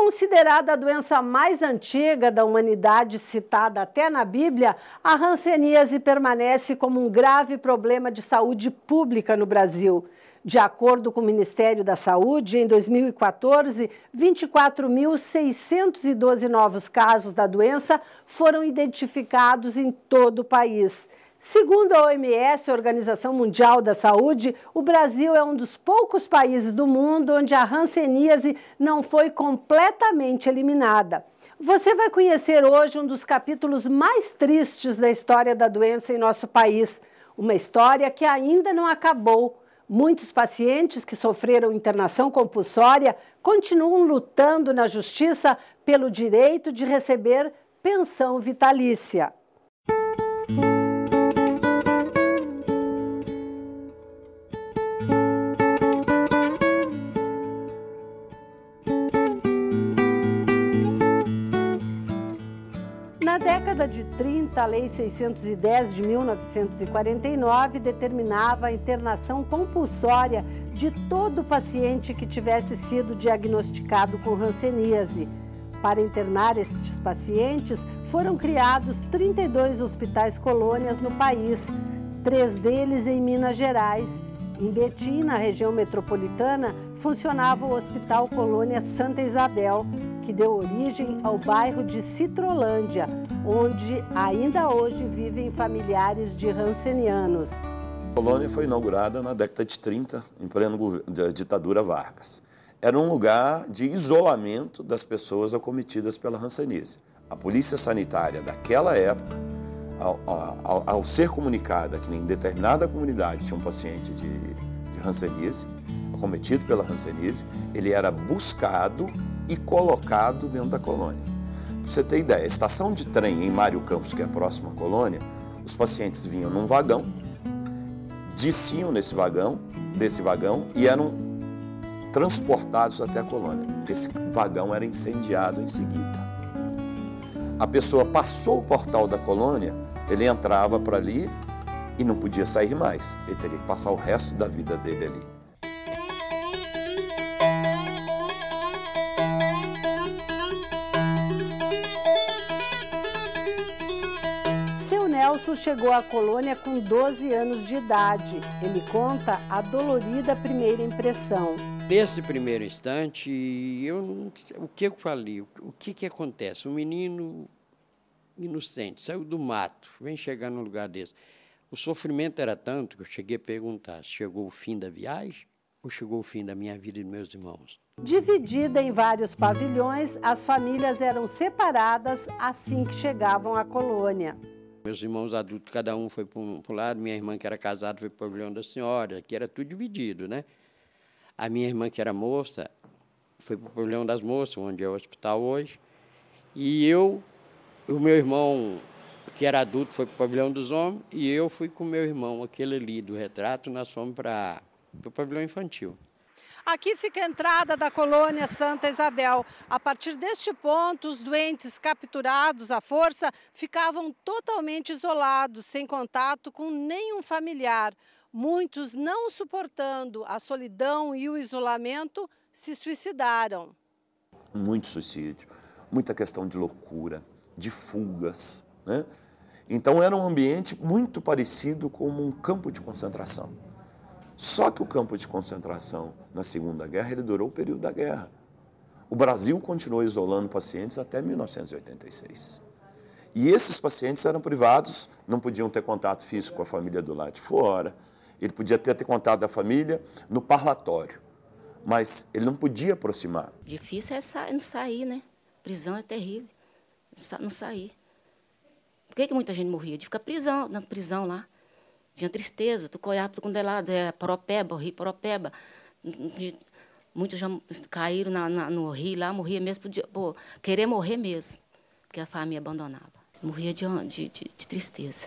Considerada a doença mais antiga da humanidade, citada até na Bíblia, a hanseníase permanece como um grave problema de saúde pública no Brasil. De acordo com o Ministério da Saúde, em 2014, 24.612 novos casos da doença foram identificados em todo o país. Segundo a OMS, a Organização Mundial da Saúde, o Brasil é um dos poucos países do mundo onde a hanseníase não foi completamente eliminada. Você vai conhecer hoje um dos capítulos mais tristes da história da doença em nosso país. Uma história que ainda não acabou. Muitos pacientes que sofreram internação compulsória continuam lutando na justiça pelo direito de receber pensão vitalícia. Na década de 30, a Lei 610 de 1949 determinava a internação compulsória de todo paciente que tivesse sido diagnosticado com hanseníase. Para internar estes pacientes, foram criados 32 hospitais colônias no país, 3 deles em Minas Gerais. Em Betim, na região metropolitana, funcionava o Hospital Colônia Santa Isabel, que deu origem ao bairro de Citrolândia, onde ainda hoje vivem familiares de hansenianos. A colônia foi inaugurada na década de 30, em plena ditadura Vargas. Era um lugar de isolamento das pessoas acometidas pela hanseníase. A polícia sanitária daquela época, ao ser comunicada que em determinada comunidade tinha um paciente de hanseníase, acometido pela hanseníase, ele era buscado e colocado dentro da colônia. Para você ter ideia, a estação de trem em Mário Campos, que é a próxima colônia, os pacientes vinham num vagão, desciam desse vagão e eram transportados até a colônia. Esse vagão era incendiado em seguida. A pessoa passou o portal da colônia, ele entrava para ali e não podia sair mais. Ele teria que passar o resto da vida dele ali. Nelson chegou à colônia com 12 anos de idade. Ele conta a dolorida primeira impressão. Nesse primeiro instante, o que eu falei? O que acontece? Um menino inocente, saiu do mato, vem chegar num lugar desse. O sofrimento era tanto que eu cheguei a perguntar: chegou o fim da viagem ou chegou o fim da minha vida e dos meus irmãos? Dividida em vários pavilhões, as famílias eram separadas assim que chegavam à colônia. Meus irmãos adultos, cada um foi para um lado, minha irmã que era casada foi para o pavilhão da senhora, que era tudo dividido, né? A minha irmã que era moça foi para o pavilhão das moças, onde é o hospital hoje, e o meu irmão que era adulto foi para o pavilhão dos homens, e eu fui com o meu irmão, aquele ali do retrato, nós fomos para o pavilhão infantil. Aqui fica a entrada da colônia Santa Isabel. A partir deste ponto, os doentes capturados à força ficavam totalmente isolados, sem contato com nenhum familiar. Muitos, não suportando a solidão e o isolamento, se suicidaram. Muito suicídio, muita questão de loucura, de fugas, né? Então era um ambiente muito parecido com um campo de concentração. Só que o campo de concentração na Segunda Guerra, ele durou o período da guerra. O Brasil continuou isolando pacientes até 1986. E esses pacientes eram privados, não podiam ter contato físico com a família do lado de fora. Ele podia ter contato da família no parlatório, mas ele não podia aproximar. Difícil é não sair, né? Prisão é terrível, não sair. Por que muita gente morria? De ficar na prisão lá. Tinha tristeza, tu olhava para é lado, Poropeba, o rio Poropeba. Muitos já caíram no rio lá, morria mesmo por querer morrer mesmo, porque a família abandonava. Morria de tristeza.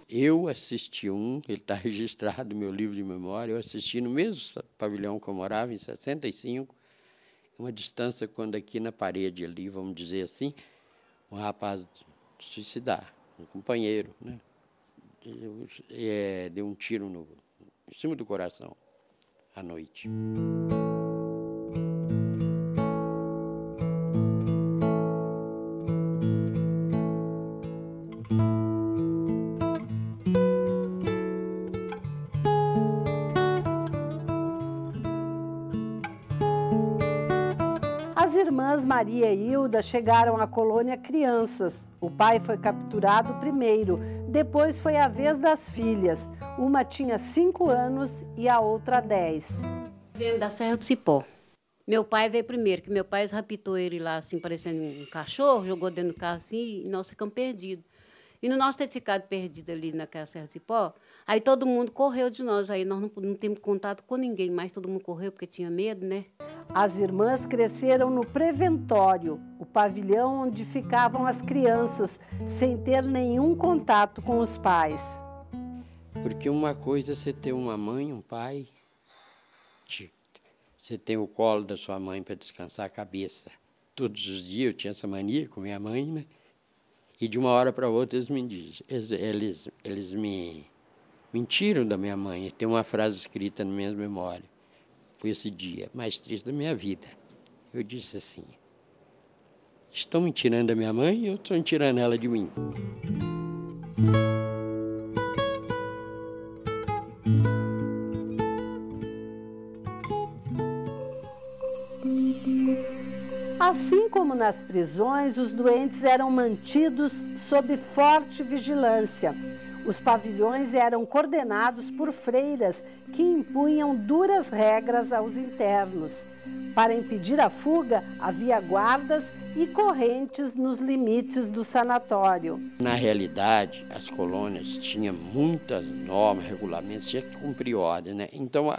Eu assisti ele está registrado no meu livro de memória, eu assisti no mesmo pavilhão que eu morava, em 65, uma distância quando aqui na parede ali, vamos dizer assim, um rapaz suicidar, um companheiro, né? Deu um tiro em cima do coração, à noite. As irmãs Maria e Hilda chegaram à colônia crianças. O pai foi capturado primeiro, depois foi a vez das filhas. Uma tinha 5 anos e a outra 10. Viemos da Serra do Cipó. Meu pai veio primeiro, que meu pai raptou ele lá, assim, parecendo um cachorro, jogou dentro do carro assim, e nós ficamos perdidos. E no nosso ter ficado perdido ali naquela Serra do Cipó, aí todo mundo correu de nós, aí nós não temos contato com ninguém, mas todo mundo correu porque tinha medo, né? As irmãs cresceram no preventório, o pavilhão onde ficavam as crianças, sem ter nenhum contato com os pais. Porque uma coisa é você ter uma mãe, um pai, você tem o colo da sua mãe para descansar a cabeça. Todos os dias eu tinha essa mania com minha mãe, né? E de uma hora para outra eles me mentiram da minha mãe. Tem uma frase escrita na minha memória. Foi esse dia mais triste da minha vida. Eu disse assim: estão me tirando da minha mãe e eu estou tirando ela de mim. Assim como nas prisões, os doentes eram mantidos sob forte vigilância. Os pavilhões eram coordenados por freiras que impunham duras regras aos internos. Para impedir a fuga, havia guardas e correntes nos limites do sanatório. Na realidade, as colônias tinham muitas normas, regulamentos, tinha que cumprir ordem, né? Então,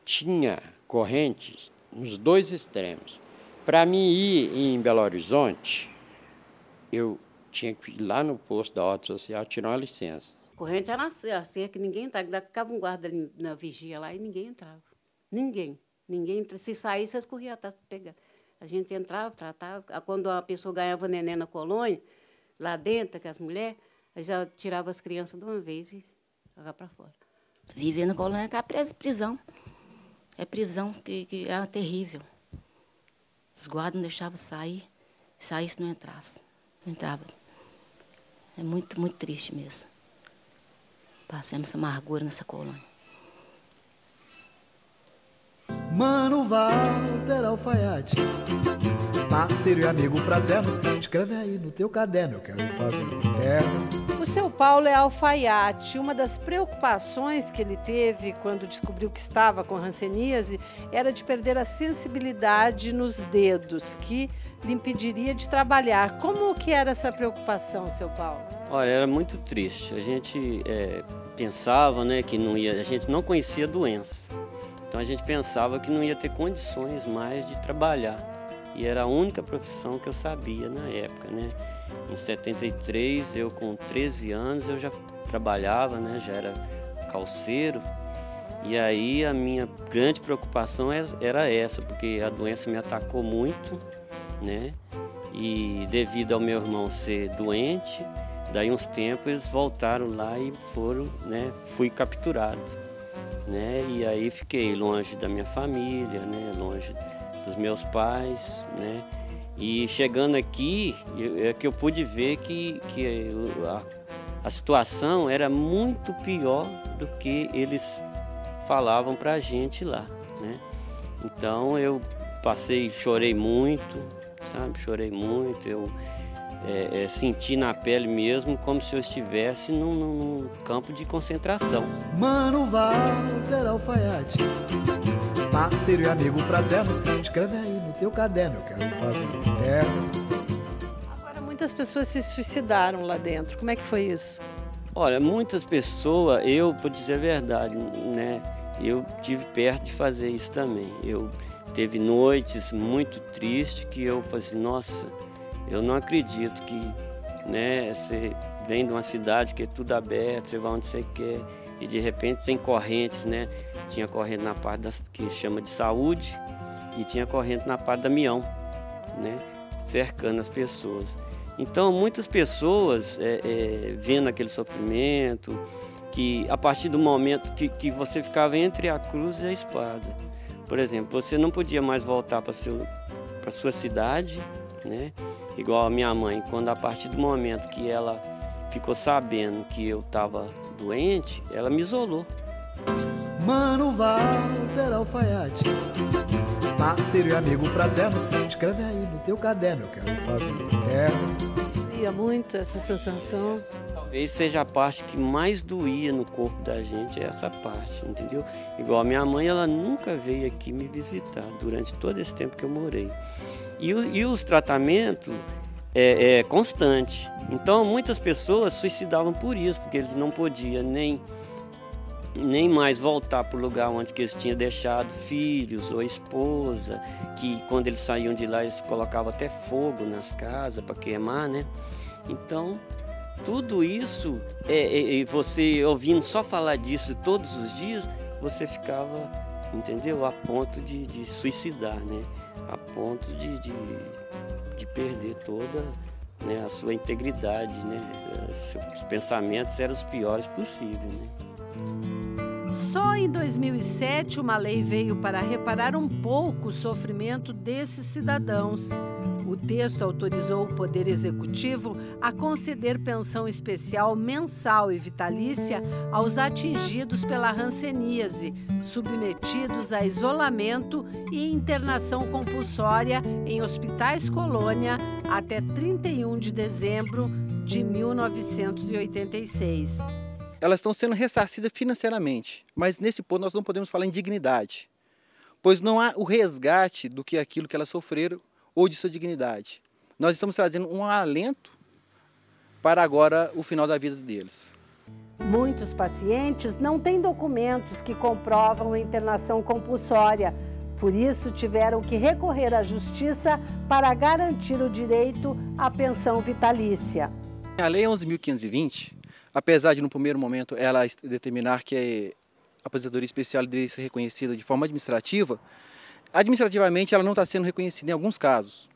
tinha correntes nos dois extremos. Para mim ir em Belo Horizonte, eu tinha que ir lá no posto da ordem social tirar uma licença. Corrente era a cerca, ninguém entrava. Ficava um guarda ali na vigia lá e ninguém entrava. Ninguém. Se saísse, eles corriam atrás para pegar. A gente entrava, tratava. Quando a pessoa ganhava neném na colônia, lá dentro, com as mulheres, já tirava as crianças de uma vez e jogava para fora. Viver na colônia é prisão. É prisão que é terrível. Os guardas não deixavam sair. Saísse, não entrasse. Não entrava. É muito, muito triste mesmo. Passamos essa amargura nessa colônia. Mano Walter Alfaiate, parceiro e amigo fraterno, escreve aí no teu caderno, eu quero fazer um terno. O seu Paulo é alfaiate. Uma das preocupações que ele teve quando descobriu que estava com hanseníase era de perder a sensibilidade nos dedos, que lhe impediria de trabalhar. Como que era essa preocupação, seu Paulo? Olha, era muito triste. A gente pensava, né, que não ia, a gente não conhecia a doença. Então a gente pensava que não ia ter condições mais de trabalhar. E era a única profissão que eu sabia na época, né? Em 73, eu com 13 anos, eu já trabalhava, né? Já era calceiro. E aí a minha grande preocupação era essa, porque a doença me atacou muito, né? E devido ao meu irmão ser doente, daí uns tempos eles voltaram lá e foram, né? Fui capturado, né? E aí fiquei longe da minha família, né? Longe dos meus pais, né? E chegando aqui, é que eu pude ver que a situação era muito pior do que eles falavam pra gente lá, né? Então eu chorei muito, sabe? Chorei muito, eu senti na pele mesmo como se eu estivesse num campo de concentração. Mano Walter Alfaiate, parceiro e amigo fraterno, escreve aí no teu caderno, eu quero fazer um terno. Agora, muitas pessoas se suicidaram lá dentro. Como é que foi isso? Olha, muitas pessoas, por dizer a verdade, né? Eu tive perto de fazer isso também. Teve noites muito tristes que eu falei assim, nossa, eu não acredito que, né, você vem de uma cidade que é tudo aberto, você vai onde você quer e de repente tem correntes, né? Tinha corrente na parte que chama de saúde e tinha corrente na parte da Mião, né? Cercando as pessoas. Então, muitas pessoas vendo aquele sofrimento, que a partir do momento que você ficava entre a cruz e a espada. Por exemplo, você não podia mais voltar para sua cidade, né? Igual a minha mãe, quando a partir do momento que ela ficou sabendo que eu estava doente, ela me isolou. Mano Walter Alfaiate, parceiro e amigo fraterno, escreve aí no teu caderno, eu quero fazer eterno. Doía muito essa sensação. Talvez seja a parte que mais doía no corpo da gente, é essa parte, entendeu? Igual a minha mãe, ela nunca veio aqui me visitar durante todo esse tempo que eu morei. E os tratamentos é constante. Então, muitas pessoas suicidavam por isso, porque eles não podiam nem mais voltar para o lugar onde que eles tinham deixado filhos ou esposa, que quando eles saíam de lá, eles colocavam até fogo nas casas para queimar, né? Então, tudo isso, você ouvindo só falar disso todos os dias, você ficava, entendeu? A ponto de suicidar, né? A ponto de perder toda, né, a sua integridade, né? Os pensamentos eram os piores possíveis, né? Só em 2007 uma lei veio para reparar um pouco o sofrimento desses cidadãos. O texto autorizou o Poder Executivo a conceder pensão especial mensal e vitalícia aos atingidos pela hanseníase, submetidos a isolamento e internação compulsória em hospitais colônia até 31 de dezembro de 1986. Elas estão sendo ressarcidas financeiramente, mas nesse ponto nós não podemos falar em dignidade, pois não há o resgate do que aquilo que elas sofreram ou de sua dignidade. Nós estamos trazendo um alento para agora o final da vida deles. Muitos pacientes não têm documentos que comprovam a internação compulsória, por isso tiveram que recorrer à justiça para garantir o direito à pensão vitalícia. A Lei 11.520, apesar de no primeiro momento ela determinar que a aposentadoria especial deve ser reconhecida de forma administrativa, administrativamente ela não está sendo reconhecida em alguns casos.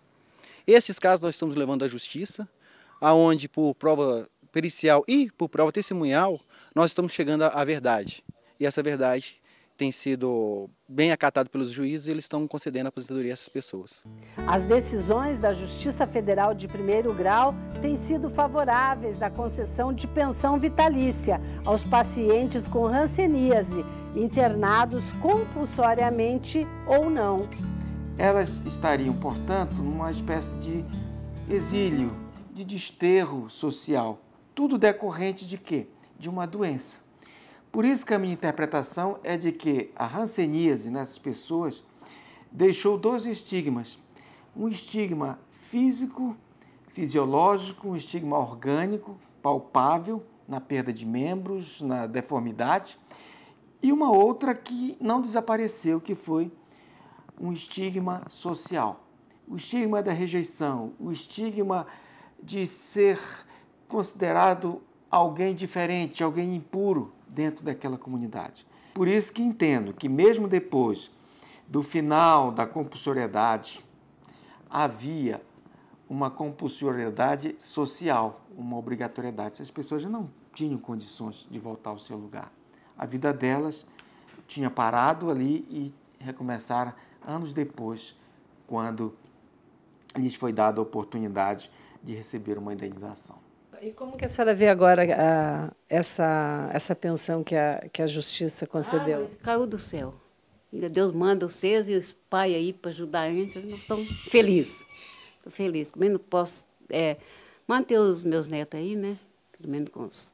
Esses casos nós estamos levando à justiça, aonde por prova pericial e por prova testemunhal nós estamos chegando à verdade. E essa verdade tem sido bem acatada pelos juízes e eles estão concedendo a aposentadoria a essas pessoas. As decisões da Justiça Federal de primeiro grau têm sido favoráveis à concessão de pensão vitalícia aos pacientes com hanseníase, internados compulsoriamente ou não. Elas estariam, portanto, numa espécie de exílio, de desterro social. Tudo decorrente de quê? De uma doença. Por isso que a minha interpretação é de que a hanseníase nessas pessoas deixou dois estigmas. Um estigma físico, fisiológico, um estigma orgânico, palpável, na perda de membros, na deformidade, e uma outra que não desapareceu, que foi um estigma social. O estigma da rejeição, o estigma de ser considerado alguém diferente, alguém impuro dentro daquela comunidade. Por isso que entendo que mesmo depois do final da compulsoriedade, havia uma compulsoriedade social, uma obrigatoriedade. Essas pessoas já não tinham condições de voltar ao seu lugar. A vida delas tinha parado ali e recomeçaram anos depois, quando lhes foi dada a oportunidade de receber uma indenização. E como que a senhora vê agora essa pensão que a Justiça concedeu? Caiu do céu. Deus manda vocês e os pais aí para ajudar a gente, nós estamos felizes. Estou feliz. Também não posso manter os meus netos aí, né? Pelo menos com os